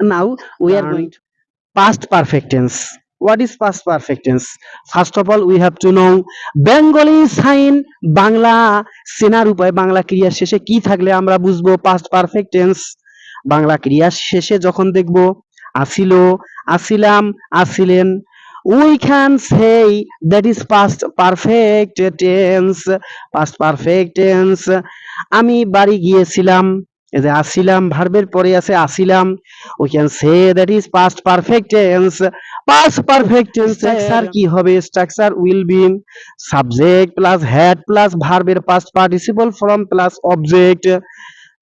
now we are going to past perfect tense. What is past perfect tense? First of all, we have to know Bengali sign Bangla চেনার উপায়। বাংলা ক্রিয়ার শেষে কি থাকলে আমরা বুঝবো past perfect tense। বাংলা ক্রিয়ার শেষে যখন দেখব আসিল, আসিলাম, আসিলেন, we can say that is past perfect tense। past perfect tense। আমি বাড়ি গিয়েছিলাম, এই যে আসিলাম ভার্বের পরে আছে আসিলাম, we can say that is past perfect tense। past perfect tense structure কি হবে? Structure will be subject plus had plus ভার্বের past participle form plus object।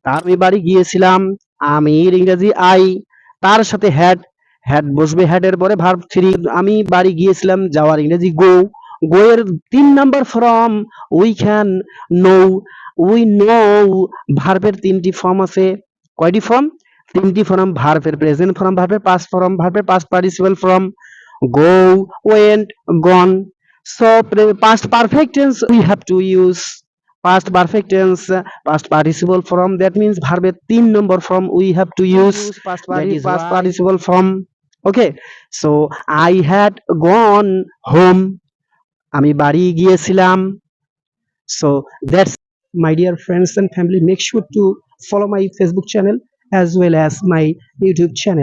তার আমি বাড়ি গিয়েছিলাম, আমি ইংরেজি আই, তার সাথে হ্যাড, হ্যাড বসবে হ্যাড এর পরে ভার্ব থ্রি। আমি বাড়ি গিয়েছিলাম যাওয়ার ইংরেজি গো, গো এর 3 number form we can know, we know. ভার্বের 3টি ফর্ম আছে। কয়টি ফর্ম? 3টি ফর্ম। ভার্বের প্রেজেন্ট ফর্ম, ভার্বের পাস্ট ফর্ম, ভার্বের past participle form, go, went, gone। So past perfect tense we have to use past perfect tense, past participle form, that means verb 3 number form we have to use past participle form। Okay, so I had gone home, আমি বাড়ি গিয়েছিলাম। So that's, my dear friends and family, make sure to follow my Facebook channel as well as my YouTube channel।